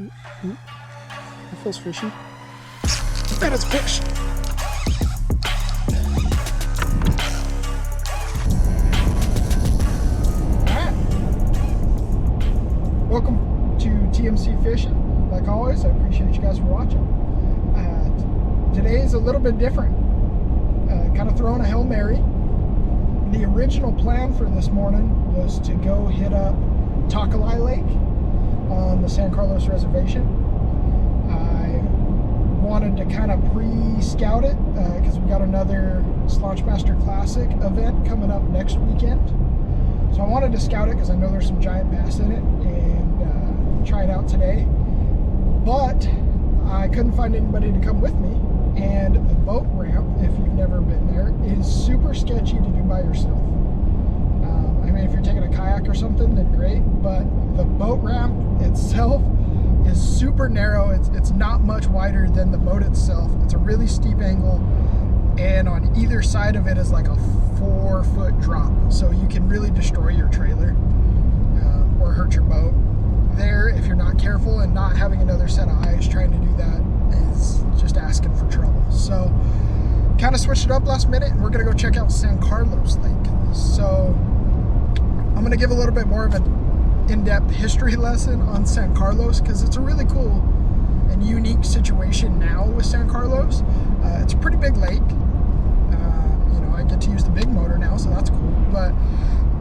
Ooh, that feels fishy. That is a fish. Alright. Welcome to TMC Fishing. Like always, I appreciate you guys for watching. Today is a little bit different. Kind of throwing a Hail Mary. The original plan for this morning was to go hit up Takalai Lake on the San Carlos Reservation. I wanted to kind of pre-scout it because we got another Launchmaster Classic event coming up next weekend. So I wanted to scout it because I know there's some giant bass in it and try it out today. But I couldn't find anybody to come with me, and the boat ramp, if you've never been there, is super sketchy to do by yourself. I mean, if you're taking a kayak or something, then great, but the boat ramp itself is super narrow. It's not much wider than the boat itself. It's a really steep angle, and on either side of it is like a 4-foot drop, so you can really destroy your trailer or hurt your boat. There, if you're not careful, and not having another set of eyes trying to do that is just asking for trouble. So kind of switched it up last minute, and we're gonna go check out San Carlos Lake. So I'm gonna give a little bit more of an in-depth history lesson on San Carlos because it's a really cool and unique situation now with San Carlos. It's a pretty big lake. You know, I get to use the big motor now, so that's cool, but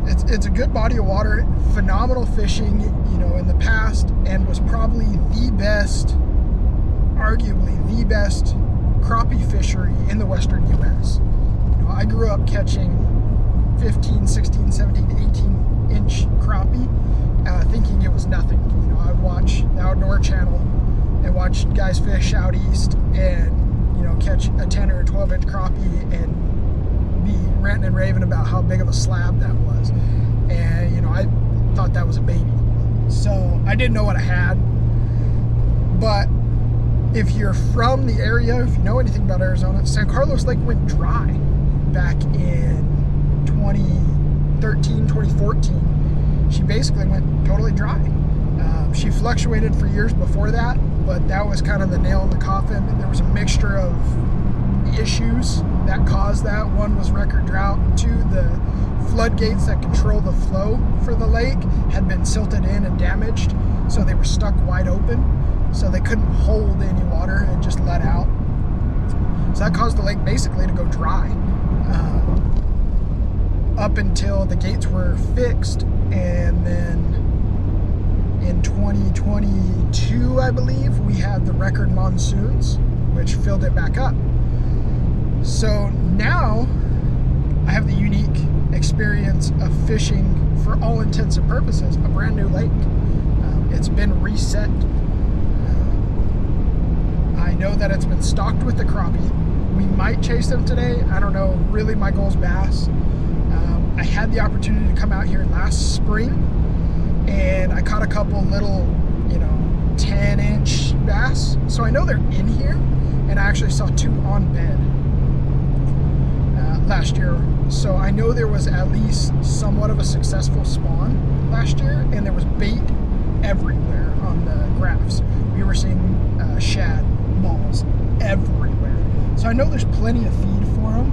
it's a good body of water, phenomenal fishing, you know, in the past, and was probably the best, arguably the best crappie fishery in the western U.S. You know, I grew up catching 15, 16, 17, 18 inch crappie, thinking it was nothing. You know, I'd watch the Outdoor Channel and watch guys fish out east and, you know, catch a 10 or a 12 inch crappie and be ranting and raving about how big of a slab that was. And, you know, I thought that was a baby. So I didn't know what I had. But if you're from the area, if you know anything about Arizona, San Carlos Lake went dry back in 2013, 2014. She basically went totally dry. She fluctuated for years before that, but that was kind of the nail in the coffin. There was a mixture of issues that caused that. One was record drought. Two, the floodgates that control the flow for the lake had been silted in and damaged, so they were stuck wide open, so they couldn't hold any water and just let out. So that caused the lake basically to go dry up until the gates were fixed, and then in 2022, I believe, we had the record monsoons, which filled it back up. So now I have the unique experience of fishing, for all intents and purposes, a brand new lake. It's been reset. I know that it's been stocked with the crappie. We might chase them today. I don't know. Really, my goal is bass. I had the opportunity to come out here last spring, and I caught a couple little, you know, 10-inch bass. So I know they're in here, and I actually saw 2 on bed last year. So I know there was at least somewhat of a successful spawn last year, and there was bait everywhere on the graphs. We were seeing shad balls everywhere. So I know there's plenty of feed for them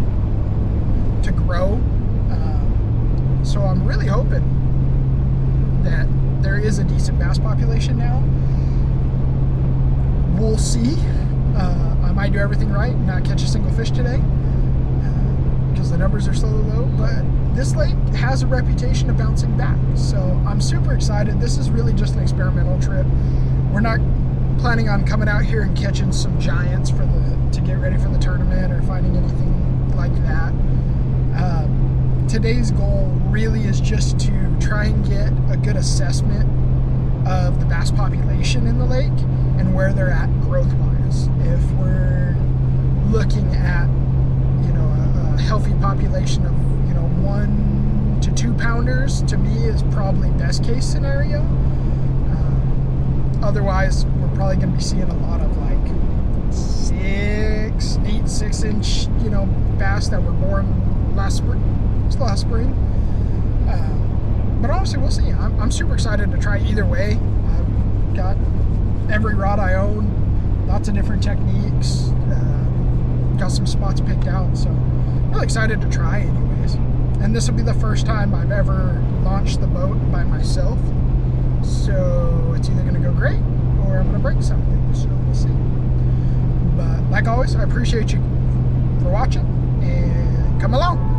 to grow. So I'm really hoping that there is a decent bass population now. We'll see. I might do everything right and not catch a single fish today because the numbers are so low, but this lake has a reputation of bouncing back. So I'm super excited. This is really just an experimental trip. We're not planning on coming out here and catching some giants to get ready for the tournament or finding anything like that. Today's goal really is just to try and get a good assessment of the bass population in the lake and where they're at growth-wise. If we're looking at, you know, a healthy population of, you know, 1 to 2 pounders, to me is probably best case scenario. Otherwise, we're probably going to be seeing a lot of like 6-inch, you know, bass that were born last spring. But honestly, we'll see. I'm super excited to try either way. I've got every rod I own, lots of different techniques. Got some spots picked out, so I'm really excited to try anyways. And this will be the first time I've ever launched the boat by myself, so it's either going to go great or I'm going to break something, so we'll see. But like always, I appreciate you for watching, and come along.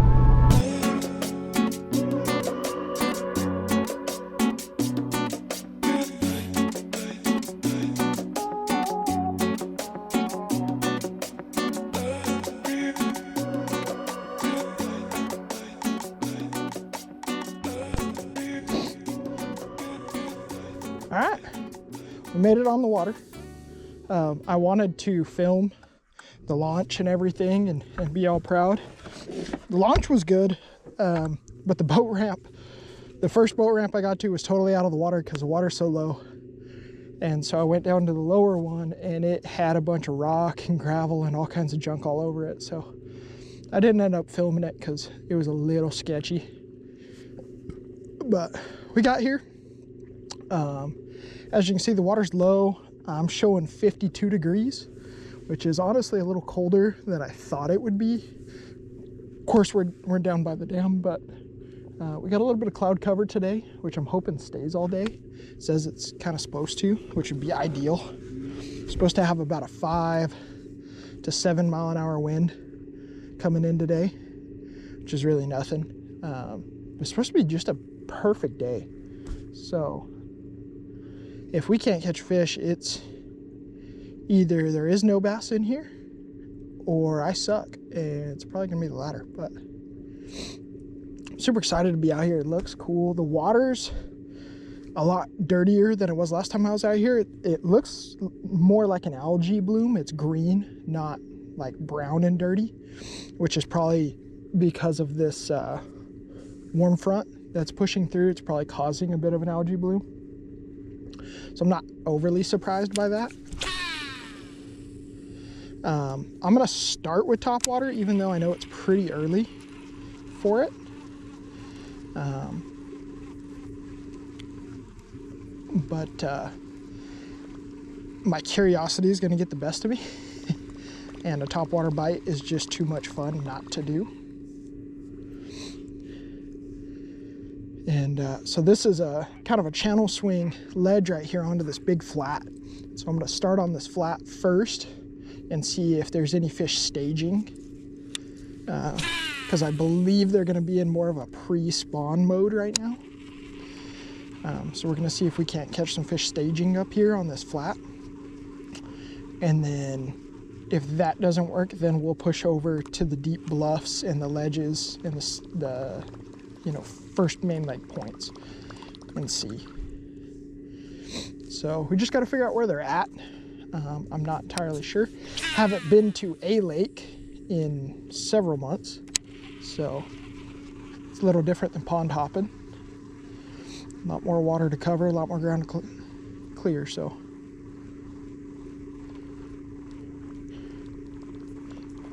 All right, we made it on the water. I wanted to film the launch and everything and be all proud. The launch was good, but the boat ramp, the first boat ramp I got to was totally out of the water because the water's so low. And so I went down to the lower one and it had a bunch of rock and gravel and all kinds of junk all over it. So I didn't end up filming it because it was a little sketchy. But we got here. As you can see, the water's low. I'm showing 52 degrees, which is honestly a little colder than I thought it would be. Of course, we're down by the dam, but we got a little bit of cloud cover today, which I'm hoping stays all day. It says it's kind of supposed to, which would be ideal. It's supposed to have about a 5 to 7 mile an hour wind coming in today, which is really nothing. It's supposed to be just a perfect day. So if we can't catch fish, it's either there is no bass in here or I suck, and it's probably gonna be the latter. But I'm super excited to be out here. It looks cool. The water's a lot dirtier than it was last time I was out here. It looks more like an algae bloom. It's green, not like brown and dirty, which is probably because of this warm front that's pushing through. It's probably causing a bit of an algae bloom. So I'm not overly surprised by that. I'm gonna start with topwater, even though I know it's pretty early for it. But my curiosity is gonna get the best of me. And a topwater bite is just too much fun not to do. And so this is a kind of a channel swing ledge right here onto this big flat. So I'm gonna start on this flat first and see if there's any fish staging. Because I believe they're gonna be in more of a pre-spawn mode right now. So we're gonna see if we can't catch some fish staging up here on this flat. And then if that doesn't work, then we'll push over to the deep bluffs and the ledges and the first main lake points and see. So we just got to figure out where they're at. I'm not entirely sure. Haven't been to a lake in several months, so it's a little different than pond hopping. A lot more water to cover, a lot more ground to clear. So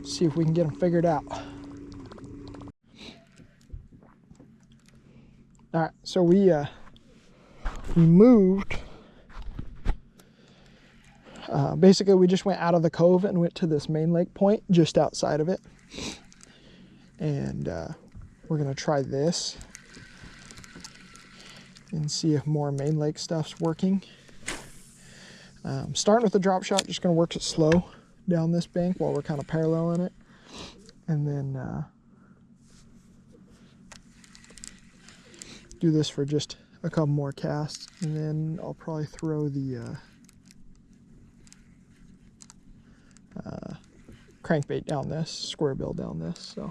see if we can get them figured out. All right, so we moved. Basically, we just went out of the cove and went to this main lake point just outside of it. And we're gonna try this and see if more main lake stuff's working. Starting with the drop shot, just gonna work it slow down this bank while we're kind of paralleling it. And then do this for just a couple more casts, and then I'll probably throw the crankbait down this, square bill down this. So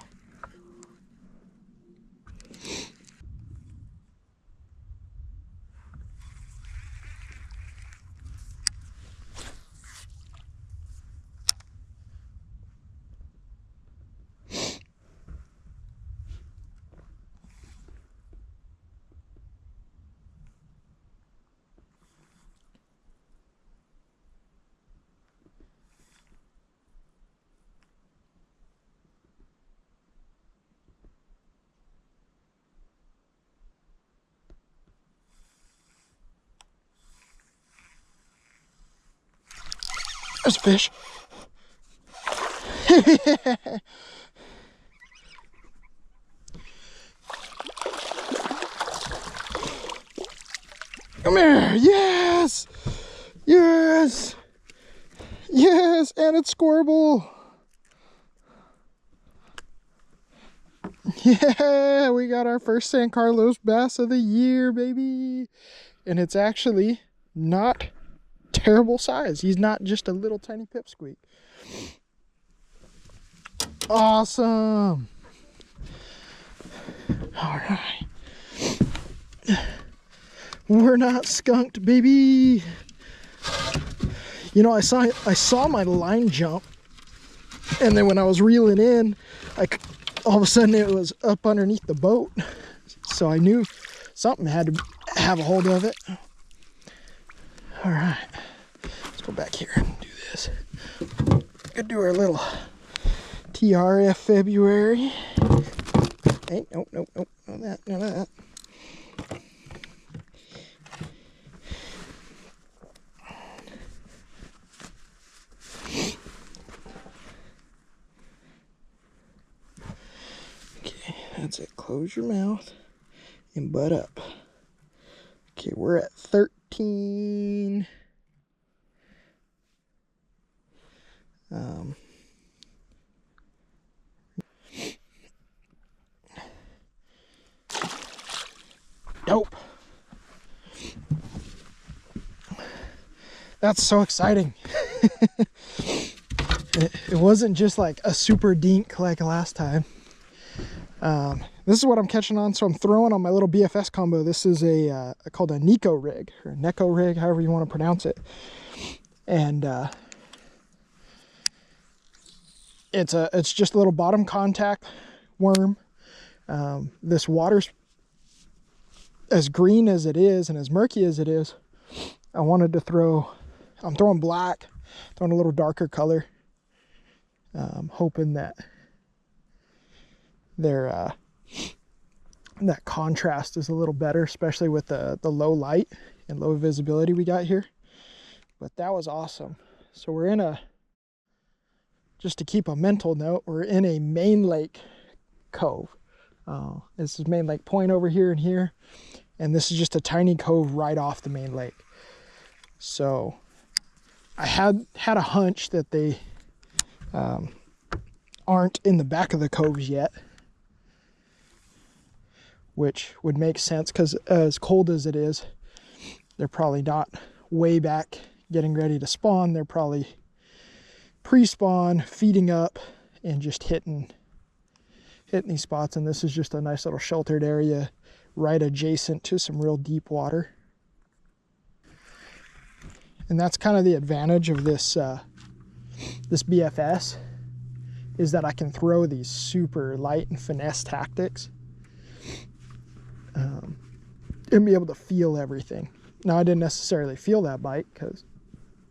There's a fish. Come here. Yes. Yes. Yes. And it's scoreable. Yeah. We got our first San Carlos bass of the year, baby. And it's actually not terrible size. He's not just a little tiny pipsqueak. Awesome. All right. We're not skunked, baby. You know, I saw my line jump, and then when I was reeling in, all of a sudden it was up underneath the boat. So I knew something had to have a hold of it. All right, let's go back here and do this. Gonna do our little TRF February. Hey, nope, none of that. Okay, that's it. Close your mouth and butt up. Okay, we're at 13. Nope. That's so exciting. It wasn't just like a super dink like last time. This is what I'm catching on. So I'm throwing on my little BFS combo. This is called a Nico rig, or a Neko rig, however you want to pronounce it. And it's just a little bottom contact worm. This water's as green as it is and as murky as it is. I wanted to I'm throwing black, throwing a little darker color, hoping that that contrast is a little better, especially with the low light and low visibility we got here. But that was awesome. So we're just to keep a mental note, we're in a main lake cove. This is Main Lake Point over here and here, and this is just a tiny cove right off the main lake. So I had a hunch that they aren't in the back of the coves yet, which would make sense because as cold as it is, they're probably not way back getting ready to spawn. They're probably pre-spawn, feeding up, and just hitting these spots. And this is just a nice little sheltered area right adjacent to some real deep water. And that's kind of the advantage of this this BFS, is that I can throw these super light and finesse tactics and be able to feel everything. Now, I didn't necessarily feel that bite because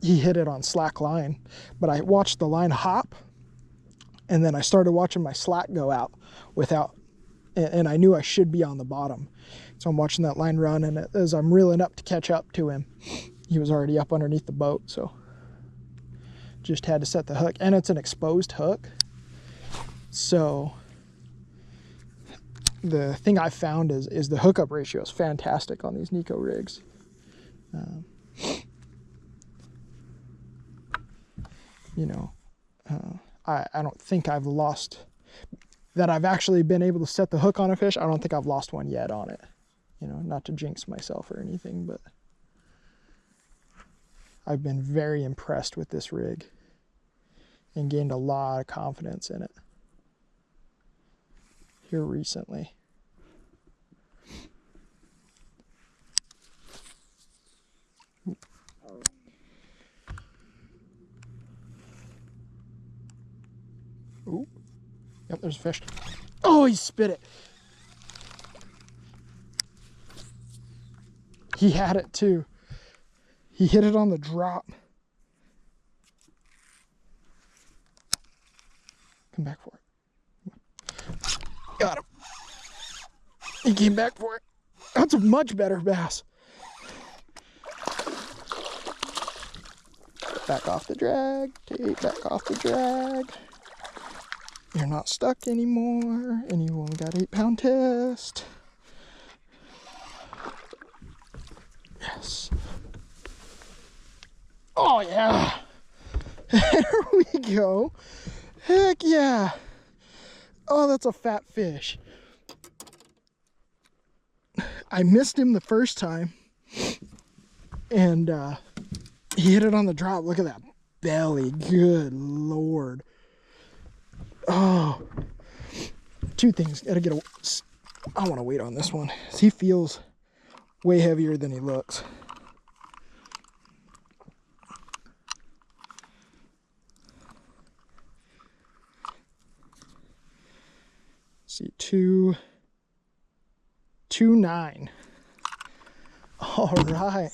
he hit it on slack line, but I watched the line hop, and then I started watching my slack go out and I knew I should be on the bottom. So I'm watching that line run, and as I'm reeling up to catch up to him, he was already up underneath the boat. So just had to set the hook, and it's an exposed hook. So the thing I found is the hookup ratio is fantastic on these Nico rigs. I don't think I've lost, that I've actually been able to set the hook on a fish. I don't think I've lost one yet on it. Not to jinx myself or anything, but I've been very impressed with this rig and gained a lot of confidence in it here recently. Ooh. Yep, there's a fish. Oh, he spit it. He had it too. He hit it on the drop. Come back for it. Got him. He came back for it. That's a much better bass. Back off the drag. Take back off the drag. You're not stuck anymore, and you only got 8-pound test. Yes. Oh yeah. There we go. Heck yeah. Oh, that's a fat fish. I missed him the first time, and he hit it on the drop. Look at that belly. Good Lord. Oh, two things. Gotta get a. I want to wait on this one. He feels way heavier than he looks. See, 2.9. All right,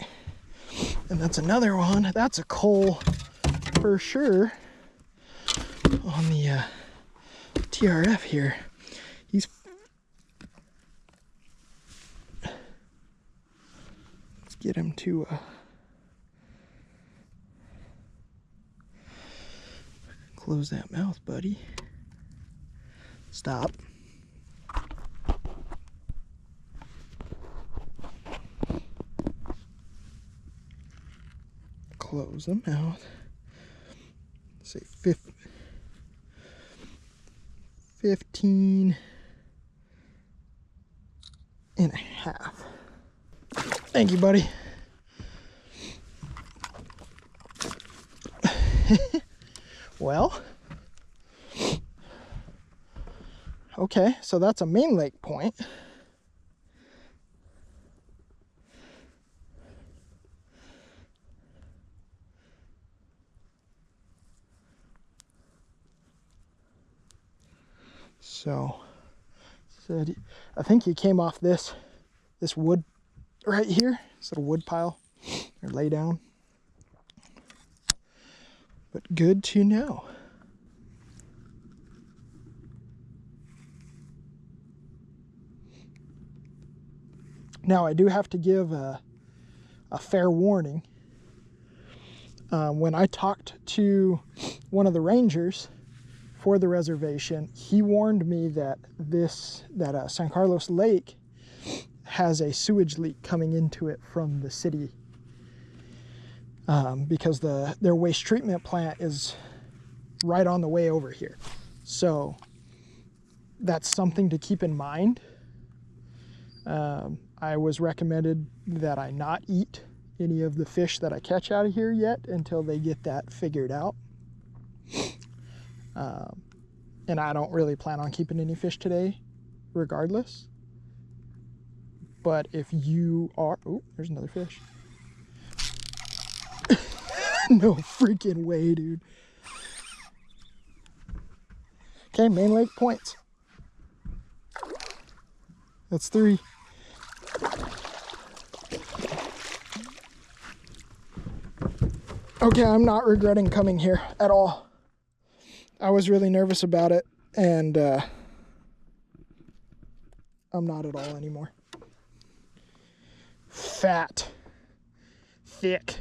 and that's another one. That's a coal for sure on the TRF here. Let's get him to close that mouth, buddy. Stop. Close the mouth. Say 15 and a half. Thank you, buddy. Well, okay, so that's a main lake point. So I think he came off this wood right here, this little wood pile or lay down. But good to know. Now I do have to give a fair warning. When I talked to one of the rangers for the reservation, he warned me that San Carlos Lake has a sewage leak coming into it from the city, because their waste treatment plant is right on the way over here. So that's something to keep in mind. I was recommended that I not eat any of the fish that I catch out of here yet until they get that figured out. And I don't really plan on keeping any fish today regardless. But if you are... Oh, there's another fish. No freaking way, dude. Okay, main lake points. That's 3. Okay, I'm not regretting coming here at all. I was really nervous about it, and I'm not at all anymore. Fat, thick,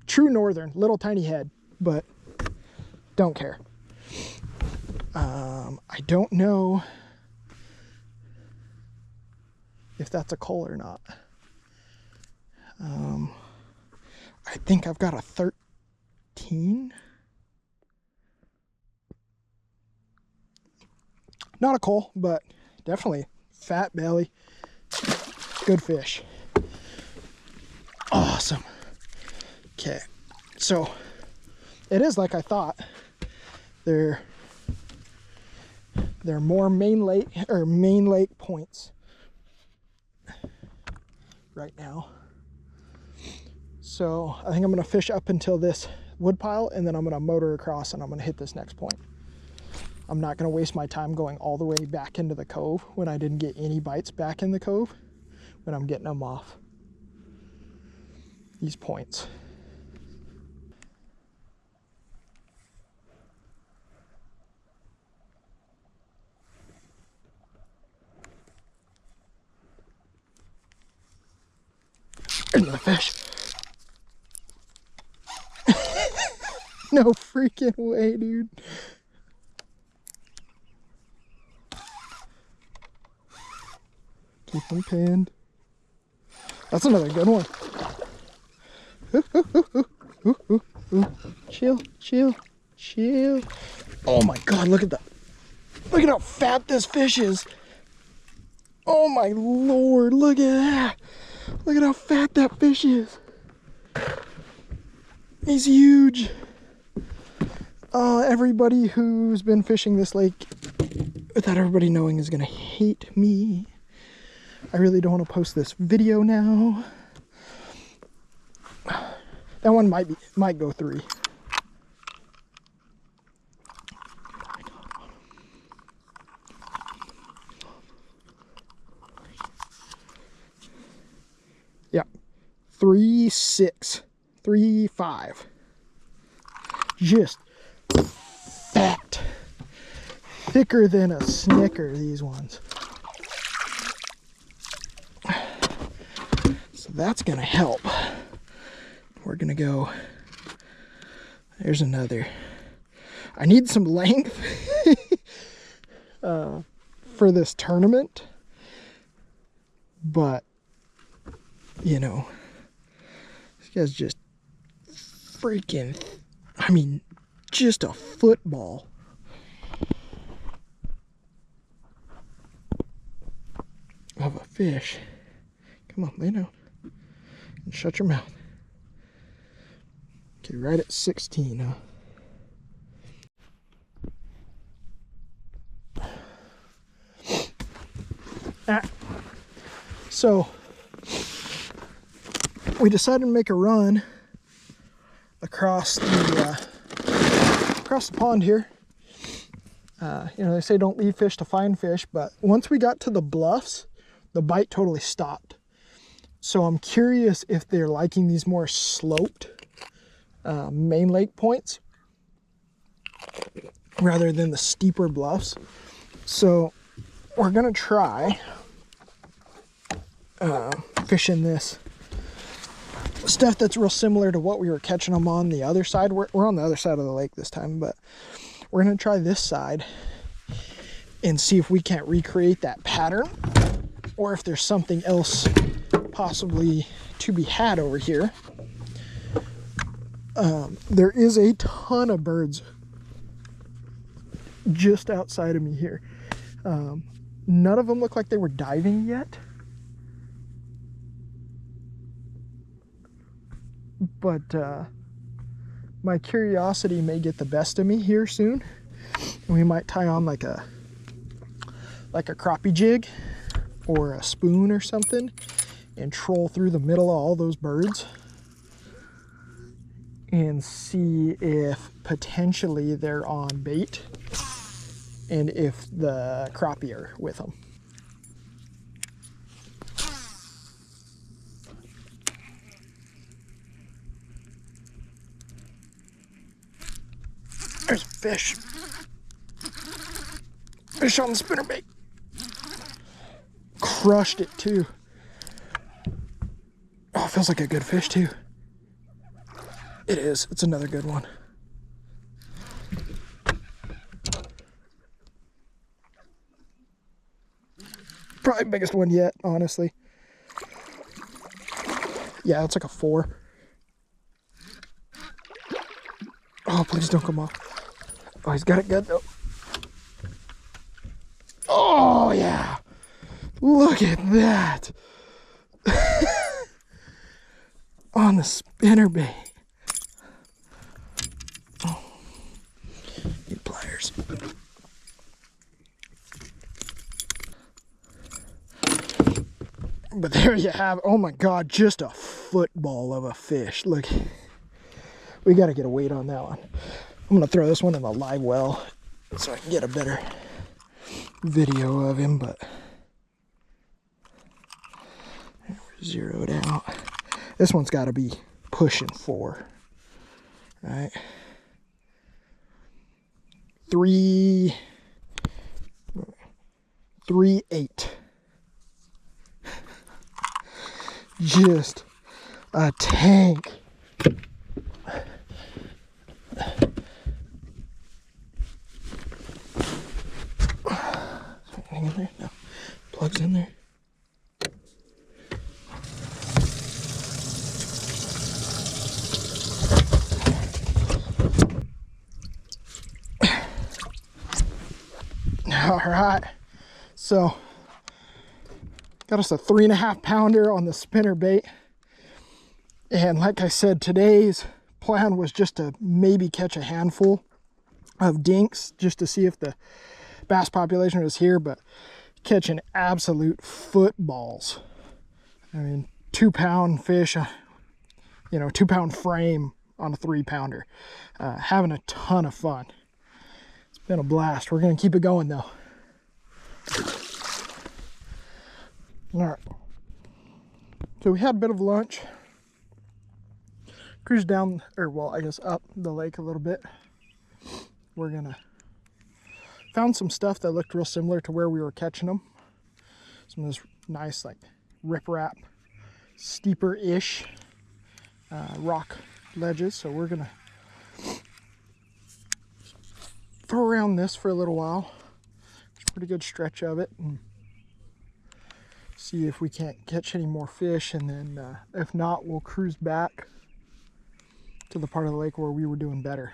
true northern, little tiny head, but don't care. I don't know if that's a coal or not. I think I've got a 13. Not a coal, but definitely fat belly. Good fish. Awesome. Okay, so it is like I thought. They're more main lake points right now. So I think I'm gonna fish up until this wood pile, and then I'm gonna motor across and I'm gonna hit this next point. I'm not gonna waste my time going all the way back into the cove when I didn't get any bites back in the cove when I'm getting them off these points. There's another fish. No freaking way, dude. Keep them pinned. That's another good one. Ooh, ooh, ooh, ooh, ooh, ooh, ooh. Chill, chill, chill. Oh my God, look at that. Look at how fat this fish is. Oh my Lord, look at that. Look at how fat that fish is. He's huge. Everybody who's been fishing this lake without everybody knowing is gonna hate me. I really don't want to post this video now. That one might go 3. Yeah, 3.6, 3.5. Just fat, thicker than a Snicker. These ones. So that's gonna help. We're gonna go. There's another. I need some length for this tournament, but you know, this guy's just freaking, I mean, just a football. Of a fish. Come on, lay down and shut your mouth. Okay, right at 16, huh? So we decided to make a run across the pond here. You know, they say don't leave fish to find fish, but once we got to the bluffs, the bite totally stopped. So I'm curious if they're liking these more sloped main lake points rather than the steeper bluffs. So we're gonna try fishing this stuff that's real similar to what we were catching them on the other side. We're on the other side of the lake this time, but we're gonna try this side and see if we can't recreate that pattern, or if there's something else possibly to be had over here. There is a ton of birds just outside of me here. None of them look like they were diving yet, but my curiosity may get the best of me here soon. We might tie on like a crappie jig or a spoon or something and troll through the middle of all those birds and see if potentially they're on bait and if the crappie are with them. There's a fish. Fish on the spinnerbait. Crushed it too. Oh, it feels like a good fish too. It is. It's another good one. Probably biggest one yet, honestly. Yeah, it's like a 4. Oh, please don't come off. Oh, he's got it good though. Oh, yeah. Look at that. On the spinnerbait. Oh. Need pliers. But there you have, oh my God, just a football of a fish. Look, we got to get a weight on that one. I'm going to throw this one in the live well so I can get a better video of him, but we're zeroed out. This one's got to be pushing 4, right? 3.8. Just a tank. anything in there? No. Plugs in there. All right, so got us a 3.5 pounder on the spinner bait. And like I said, today's plan was just to maybe catch a handful of dinks just to see if the bass population was here, but catching absolute footballs. I mean, 2-pound fish, 2-pound frame on a 3-pounder. Having a ton of fun. It's been a blast. We're gonna keep it going though. All right. So we had a bit of lunch. Cruised down, or well, I guess up the lake a little bit. We're gonna found some stuff that looked real similar to where we were catching them. Some of this nice like riprap, steeper-ish rock ledges. So we're gonna throw around this for a little while. It's a pretty good stretch of it, and see if we can't catch any more fish. And then if not, we'll cruise back to the part of the lake where we were doing better.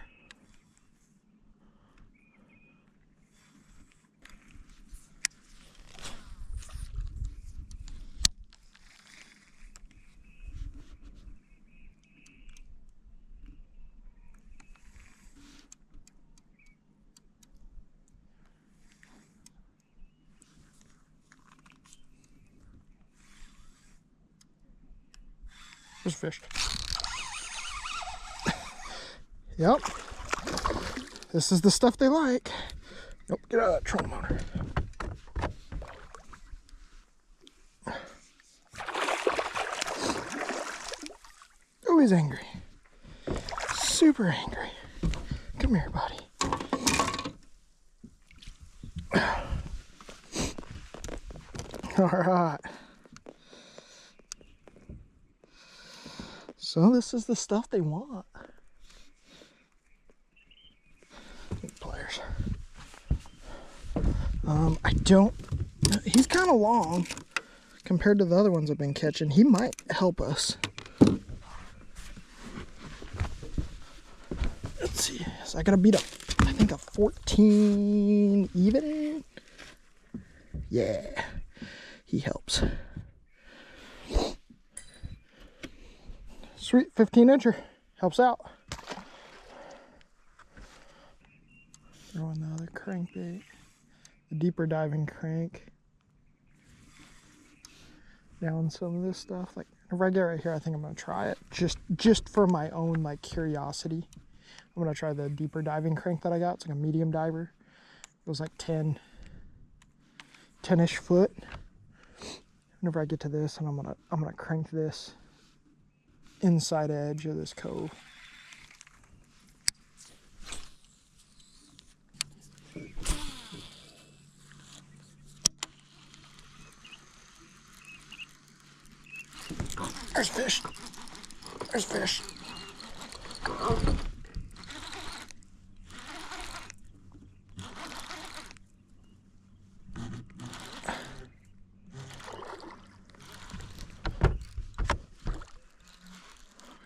There's fish. Yep. This is the stuff they like. Nope, get out of that trolling motor. Oh, he's angry. Super angry. Come here, buddy. All right. So this is the stuff they want. Pliers. I don't. He's kind of long compared to the other ones I've been catching. He might help us. Let's see. So I gotta beat I think a 14 even. Yeah, he helps. Sweet, 15-incher helps out. Throwing the other crankbait, the deeper diving crank. Down some of this stuff. Like right here, I think I'm gonna try it just for my own like curiosity. I'm gonna try the deeper diving crank that I got. It's like a medium diver. It was like 10-ish foot. Whenever I get to this, and I'm gonna crank this inside edge of this cove. There's fish. There's fish.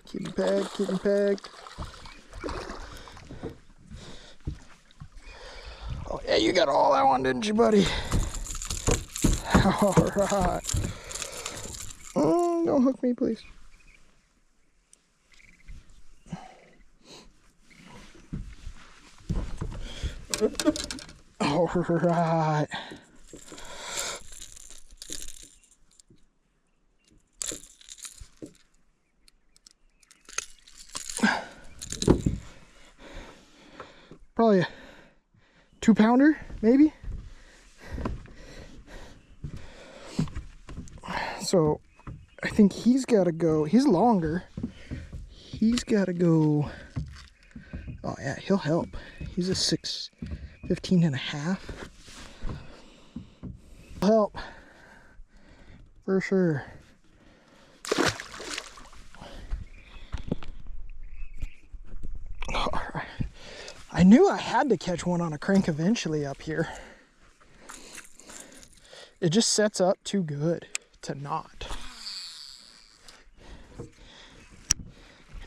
Keep him pegged, keep him pegged. Oh yeah, you got all that one, didn't you, buddy? All right. Don't hook me, please. All right. Probably a 2-pounder, maybe. So I think he's got to go. He's longer. He's got to go. Oh yeah, he'll help. He's a 15.5. He'll help for sure. All right. I knew I had to catch one on a crank eventually up here. it just sets up too good to not.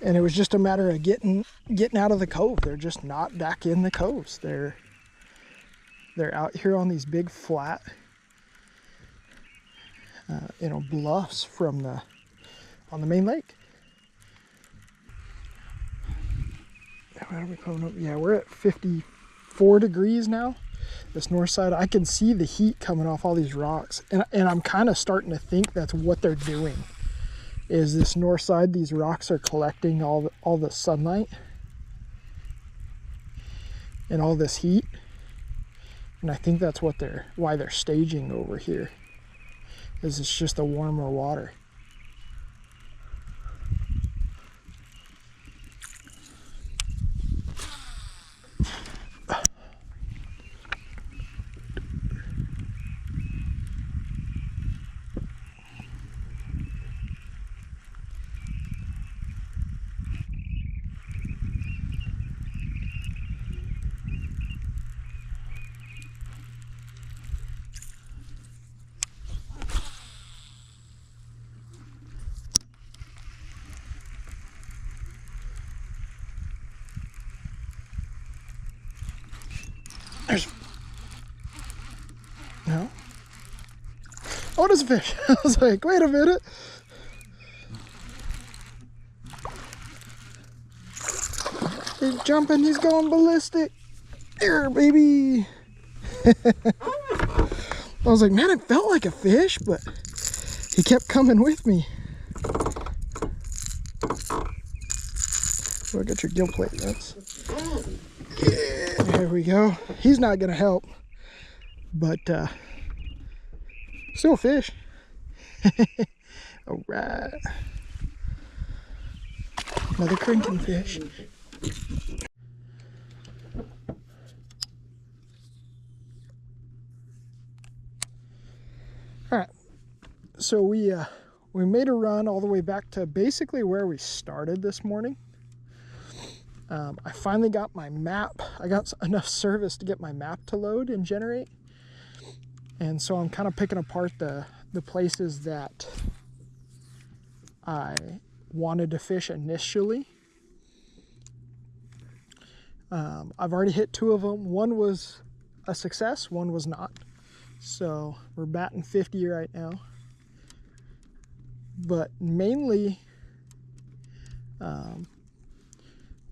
And it was just a matter of getting out of the cove. They're just not back in the coves. They're out here on these big flat, bluffs on the main lake. What are we coming up? Yeah, we're at 54 degrees now. This north side, I can see the heat coming off all these rocks, and I'm kind of starting to think that's what they're doing. Is this north side, these rocks are collecting all the sunlight and all this heat, and I think that's why they're staging over here. Is it's just a warmer water. No? Oh, there's a fish. I was like, wait a minute. He's jumping, he's going ballistic. There, baby. I was like, man, it felt like a fish, but he kept coming with me. Look at your gill plate, there we go. He's not gonna help, but still a fish. All right, another cranking fish. All right, so we made a run all the way back to basically where we started this morning. I finally got my map. I got enough service to get my map to load and generate. And so I'm kind of picking apart the places that I wanted to fish initially. I've already hit 2 of them. One was a success, one was not. So we're batting 50 right now. But mainly,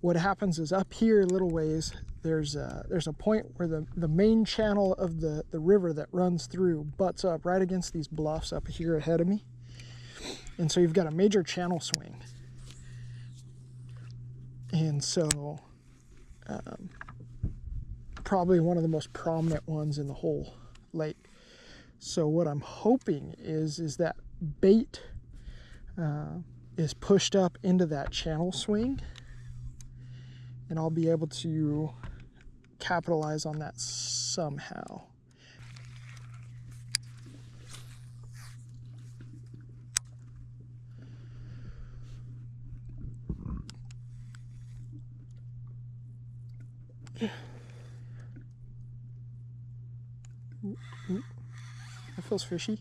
what happens is up here a little ways, there's a point where the main channel of the river that runs through butts up right against these bluffs up here ahead of me. And so you've got a major channel swing. And so probably one of the most prominent ones in the whole lake. So what I'm hoping is that bait is pushed up into that channel swing, and I'll be able to capitalize on that somehow. Ooh, that feels fishy.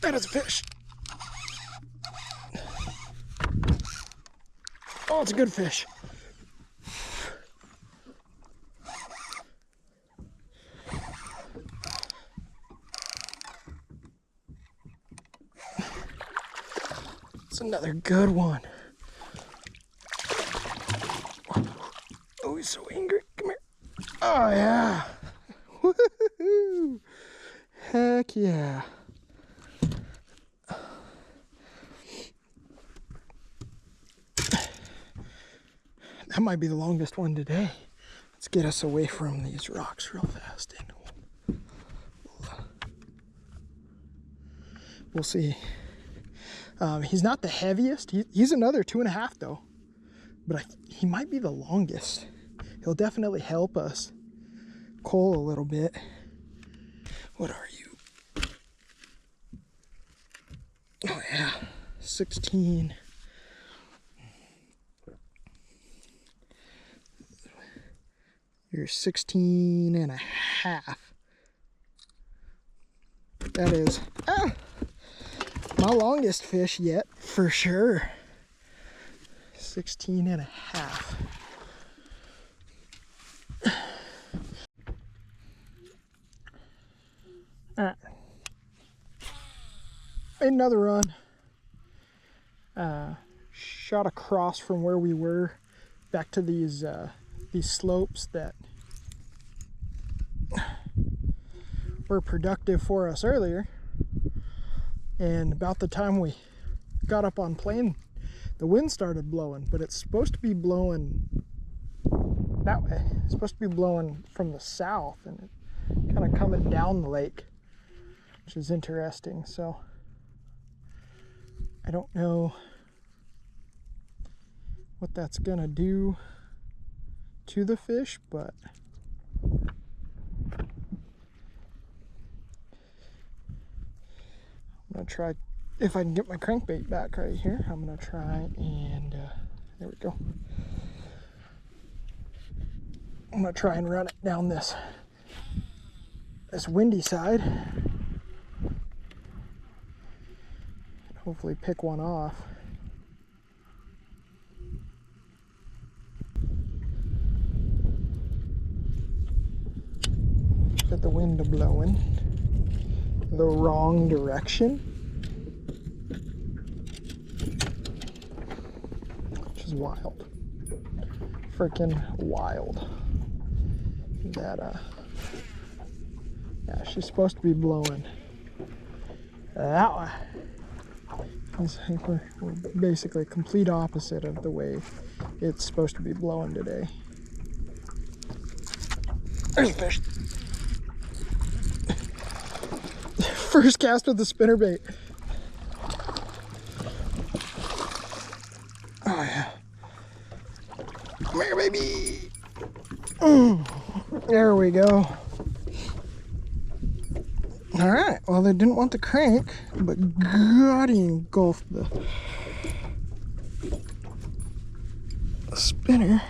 That is a fish. Oh, it's a good fish. It's another good one. Oh, he's so angry. Come here. Oh, yeah. Woohoo! Heck yeah. That might be the longest one today. Let's get us away from these rocks real fast. And we'll see. He's not the heaviest. He's another 2.5 though. But he might be the longest. He'll definitely help us coal a little bit. What are you? Oh yeah, 16. You're 16 and a half. That is my longest fish yet, for sure. 16 and a half. Alright. Made another run. Shot across from where we were back to these slopes that were productive for us earlier. And about the time we got up on plane, the wind started blowing, but it's supposed to be blowing that way. It's supposed to be blowing from the south and kind of coming down the lake, which is interesting. So I don't know what that's gonna do to the fish, but I'm gonna try, if I can get my crankbait back right here, I'm gonna try and there we go. I'm gonna try and run it down this windy side. Hopefully pick one off. Get the wind blowing the wrong direction, which is wild. Freaking wild. That yeah, she's supposed to be blowing that way. We're basically complete opposite of the way it's supposed to be blowing today. There's a fish. First cast with the spinnerbait. Oh yeah. Come here, baby. There we go. All right. Well, they didn't want the crank, but God, he engulfed the spinner.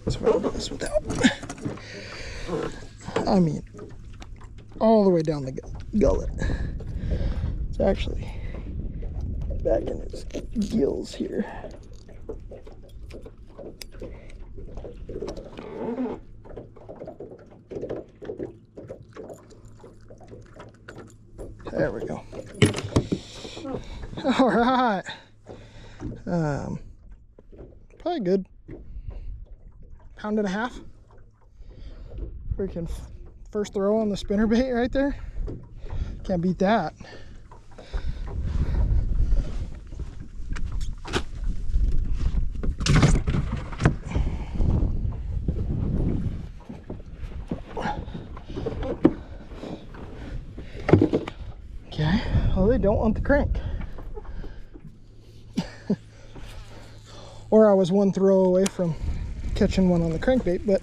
That's what I'll do this without. I mean, all the way down the gullet. It's actually back in its gills here. There we go. All right. Probably good. Pound and a half. Freaking first throw on the spinnerbait right there. Can't beat that. Okay, well, they don't want the crank. Or I was one throw away from catching one on the crankbait, but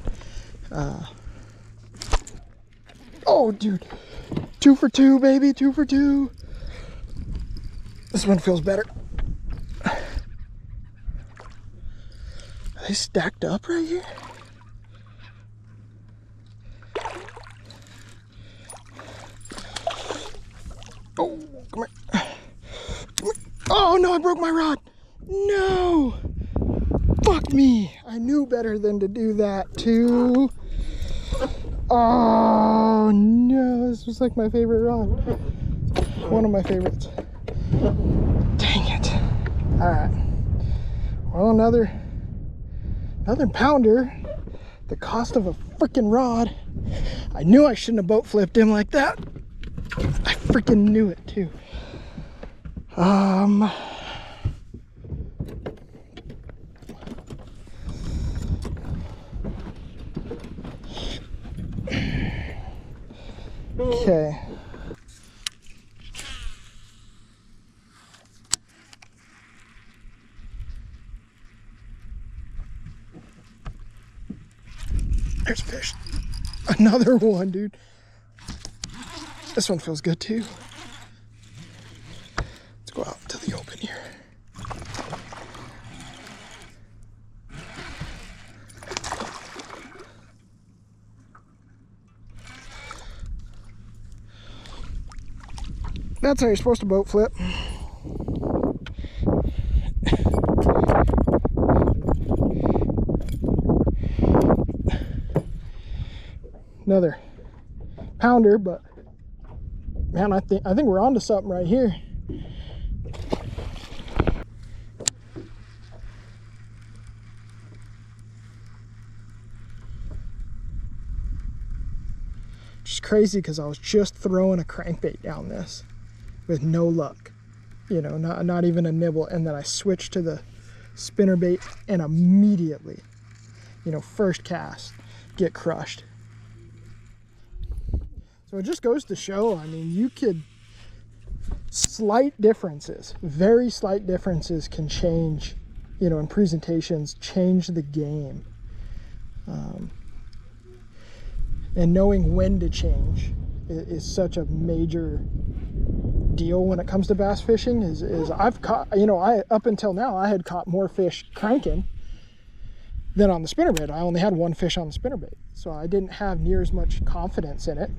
oh dude, 2 for 2, baby, 2 for 2. This one feels better. Are they stacked up right here? Oh, come here. Oh no, I broke my rod. No. Fuck me. I knew better than to do that too. Oh no, this was like my favorite rod. One of my favorites. Dang it. Alright. Well, another pounder. The cost of a freaking rod. I knew I shouldn't have boat flipped him like that. I freaking knew it too. Okay. There's a fish. Another one, dude. This one feels good too. Let's go out to the open here. That's how you're supposed to boat flip. Another pounder, but man, I think we're onto something right here. Just crazy because I was just throwing a crankbait down this with no luck, you know, not even a nibble, and then I switched to the spinnerbait and immediately, you know, first cast, get crushed. So it just goes to show, I mean, you could, slight differences, very slight differences can change, you know, in presentations, change the game. And knowing when to change is such a major deal when it comes to bass fishing. Is I've caught, you know, up until now I had caught more fish cranking than on the spinnerbait. I only had one fish on the spinnerbait, so I didn't have near as much confidence in it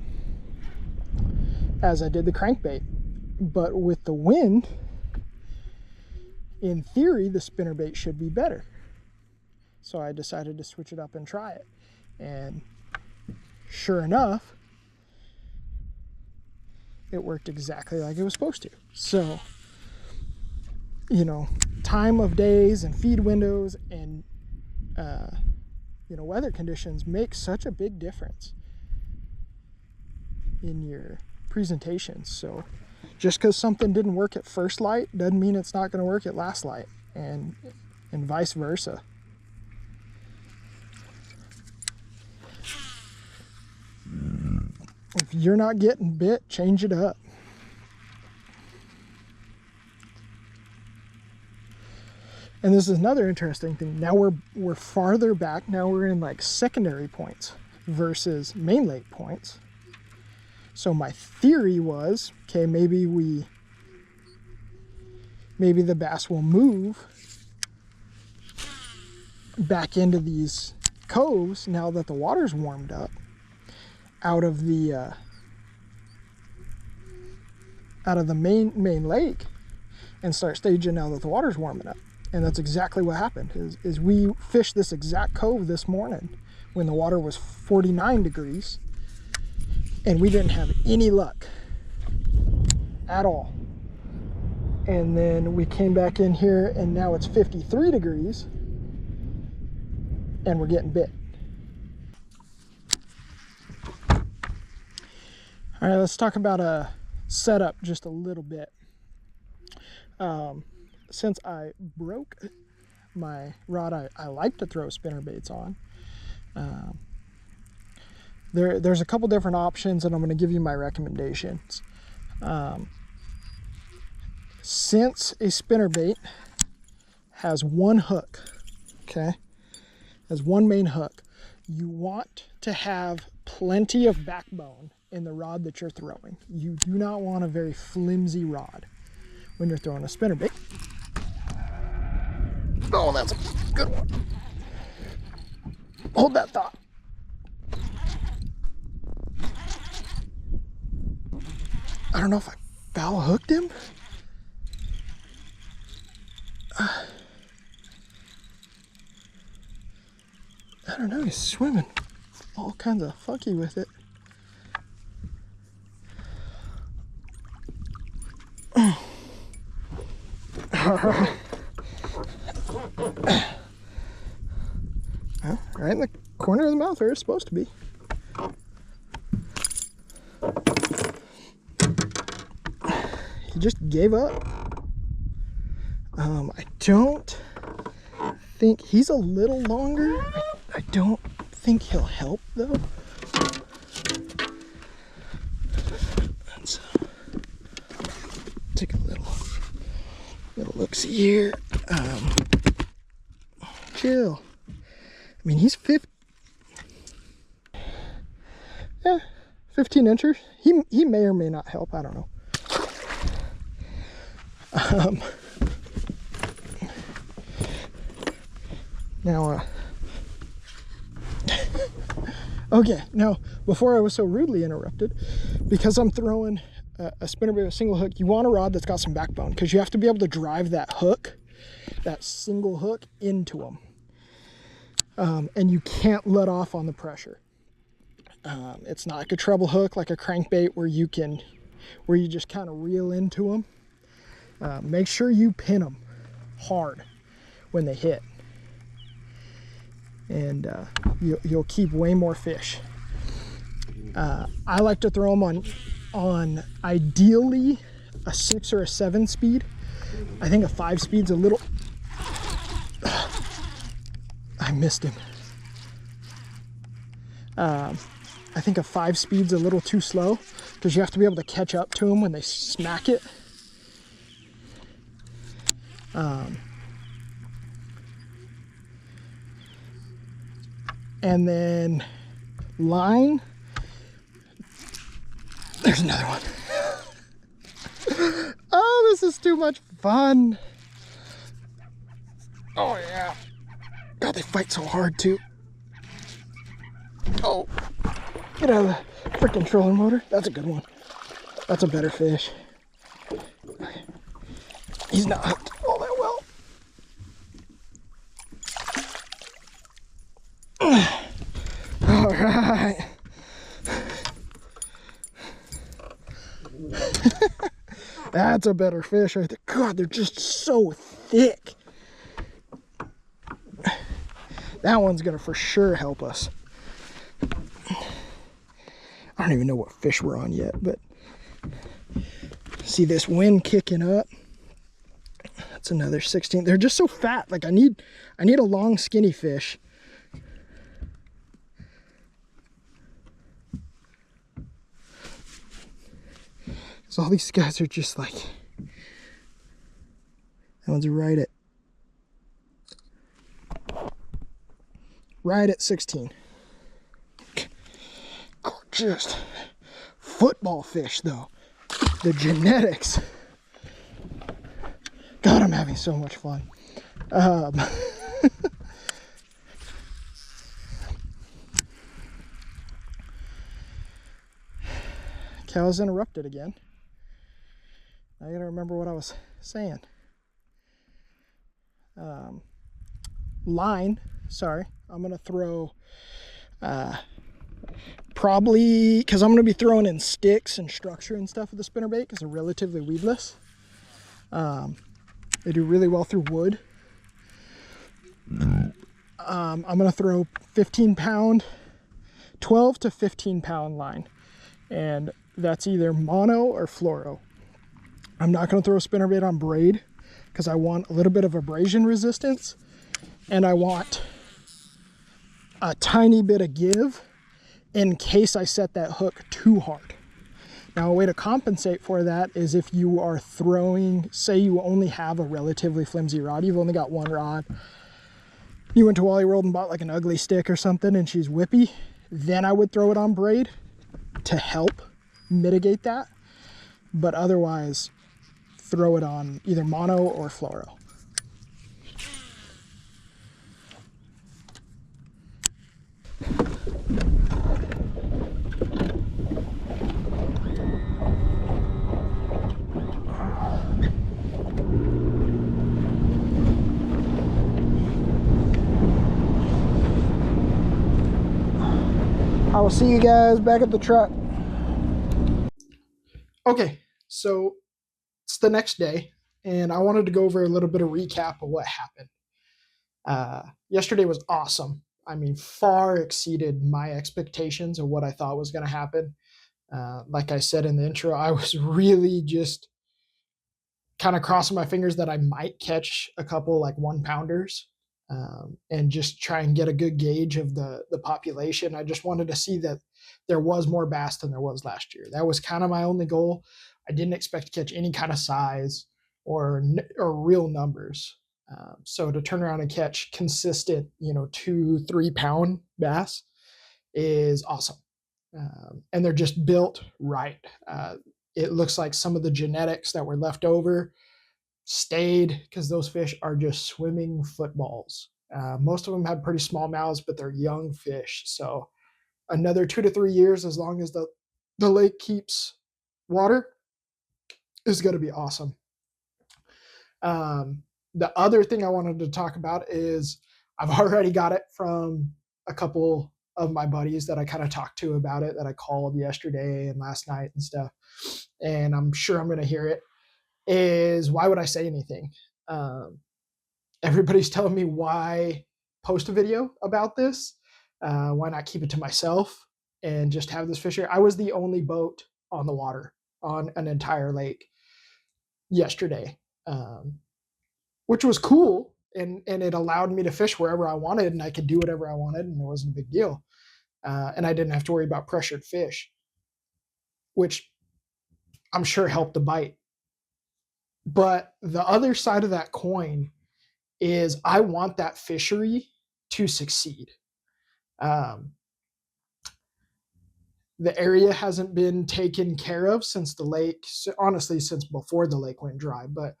as I did the crankbait. But with the wind, in theory, the spinnerbait should be better. So I decided to switch it up and try it. And sure enough, it worked exactly like it was supposed to. So, you know, time of days and feed windows and, you know, weather conditions make such a big difference in your presentations. So just because something didn't work at first light doesn't mean it's not going to work at last light, and vice versa. If you're not getting bit, change it up. And this is another interesting thing. Now we're farther back. Now we're in like secondary points versus main lake points. So my theory was, okay, maybe the bass will move back into these coves now that the water's warmed up out of the main lake and start staging now that the water's warming up. And that's exactly what happened. Is we fished this exact cove this morning when the water was 49 degrees. And we didn't have any luck at all. And then we came back in here and now it's 53 degrees and we're getting bit. All right, let's talk about a setup just a little bit. Since I broke my rod I like to throw spinnerbaits on, there's a couple different options, and I'm going to give you my recommendations. Since a spinnerbait has one hook, okay, has one main hook, you want to have plenty of backbone in the rod that you're throwing. You do not want a very flimsy rod when you're throwing a spinnerbait. Oh, that's a good one. Hold that thought. I don't know if I foul hooked him. I don't know, he's swimming all kinds of funky with it. Well, right in the corner of the mouth where it's supposed to be. He just gave up. I don't think he's a little longer. I don't think he'll help though. Let's take a little look-see here. Chill. I mean, he's 15 inches. He may or may not help. I don't know. Now, okay, now, before I was so rudely interrupted, because I'm throwing a spinnerbait with a single hook, you want a rod that's got some backbone, because you have to be able to drive that hook, that single hook, into them. And you can't let off on the pressure. It's not like a treble hook, like a crankbait, where you just kind of reel into them. Make sure you pin them hard when they hit, and you'll keep way more fish. I like to throw them on ideally a 6 or a 7 speed. I think a 5 speed's a little... I missed him. I think a 5 speed's a little too slow, because you have to be able to catch up to them when they smack it. And then line. There's another one. Oh, this is too much fun. Oh yeah. God, they fight so hard too. Oh, get out of the freaking trolling motor. That's a good one. That's a better fish. He's not hooked all that well. All right. That's a better fish right there. God, they're just so thick. That one's gonna for sure help us. I don't even know what fish we're on yet, but see this wind kicking up. That's another 16. They're just so fat. Like I need a long skinny fish. So all these guys are just like, that one's right at 16. Just football fish though. The genetics. God, I'm having so much fun. Cal's interrupted again. I gotta remember what I was saying. Line, sorry. I'm gonna throw probably, because I'm gonna be throwing in sticks and structure and stuff with the spinnerbait, because they're relatively weedless. They do really well through wood. I'm gonna throw 15-pound, 12 to 15-pound line, and that's either mono or fluoro. I'm not gonna throw a spinnerbait on braid, because I want a little bit of abrasion resistance, and I want a tiny bit of give in case I set that hook too hard. Now, a way to compensate for that is if you are throwing, say you only have a relatively flimsy rod, you've only got one rod, you went to Wally World and bought like an ugly stick or something and she's whippy, then I would throw it on braid to help mitigate that. But otherwise, throw it on either mono or fluoro. I will see you guys back at the truck. Okay, so it's the next day, and I wanted to go over a little bit of recap of what happened. Yesterday was awesome. I mean, far exceeded my expectations of what I thought was going to happen. Like I said in the intro, I was really just kind of crossing my fingers that I might catch a couple like 1-pounders. And just try and get a good gauge of the population. I just wanted to see that there was more bass than there was last year. That was kind of my only goal. I didn't expect to catch any kind of size or real numbers. So to turn around and catch consistent, 2-3 pound bass is awesome. And they're just built right. It looks like some of the genetics that were left over stayed, because those fish are just swimming footballs. Most of them have pretty small mouths, but they're young fish. So another 2 to 3 years, as long as the lake keeps water, is going to be awesome. The other thing I wanted to talk about is I've already got it from a couple of my buddies that I kind of talked to about it, that I called yesterday and last night and stuff. And I'm sure I'm going to hear it. Is why would I say anything? Everybody's telling me why post a video about this. Why not keep it to myself and just have this fishery? I was the only boat on the water on an entire lake yesterday, which was cool. And it allowed me to fish wherever I wanted, and I could do whatever I wanted, and it wasn't a big deal. And I didn't have to worry about pressured fish, which I'm sure helped the bite. But the other side of that coin is I want that fishery to succeed. The area hasn't been taken care of since the lake, honestly, since before the lake went dry. But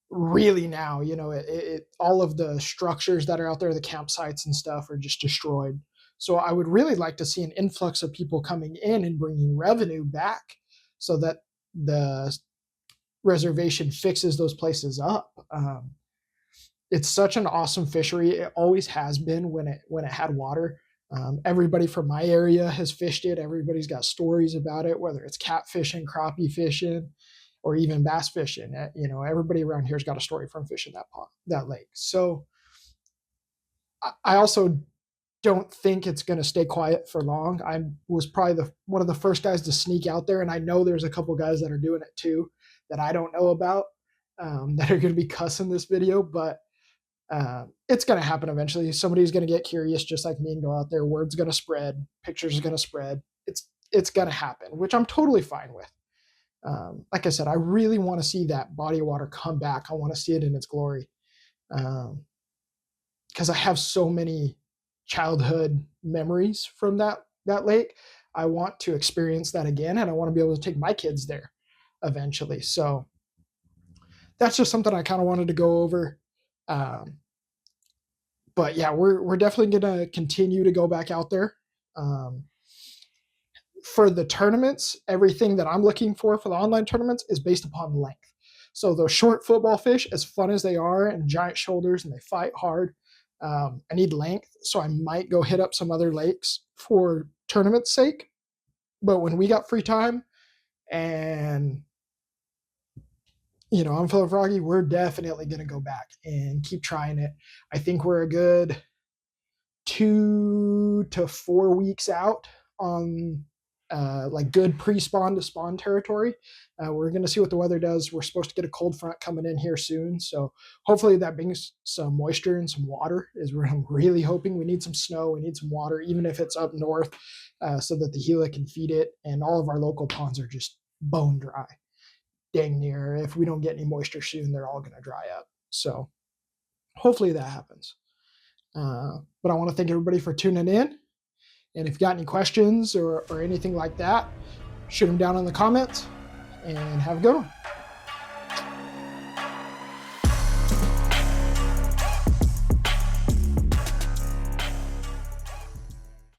really now, all of the structures that are out there, the campsites and stuff, are just destroyed. So I would really like to see an influx of people coming in and bringing revenue back so that the reservation fixes those places up. It's such an awesome fishery. It always has been when it had water. Everybody from my area has fished it. Everybody's got stories about it, whether it's catfishing, crappie fishing, or even bass fishing. Everybody around here's got a story from fishing that lake. So I also don't think it's going to stay quiet for long. I was probably one of the first guys to sneak out there, and I know there's a couple guys that are doing it too that I don't know about, that are going to be cussing this video, but it's going to happen eventually. Somebody's going to get curious just like me and go out there. Word's going to spread. Pictures are going to spread. It's going to happen, which I'm totally fine with. Like I said, I really want to see that body of water come back. I want to see it in its glory, because I have so many childhood memories from that lake. I want to experience that again, and I want to be able to take my kids there eventually. So that's just something I kind of wanted to go over. But yeah, we're definitely going to continue to go back out there. For the tournaments, everything that I'm looking for the online tournaments is based upon length. So those short football fish, as fun as they are, and giant shoulders, and they fight hard, I need length. So I might go hit up some other lakes for tournament's sake. But when we got free time and I'm feeling froggy, we're definitely going to go back and keep trying it. I think we're a good 2 to 4 weeks out on like good pre-spawn to spawn territory. We're going to see what the weather does. We're supposed to get a cold front coming in here soon, so hopefully that brings some moisture and some water. I'm really hoping. We need some snow, we need some water, even if it's up north, so that the Gila can feed it. And all of our local ponds are just bone dry, dang near. If we don't get any moisture soon, they're all going to dry up. So hopefully that happens. But I want to thank everybody for tuning in. And if you got any questions or anything like that, shoot them down in the comments, and have a good one.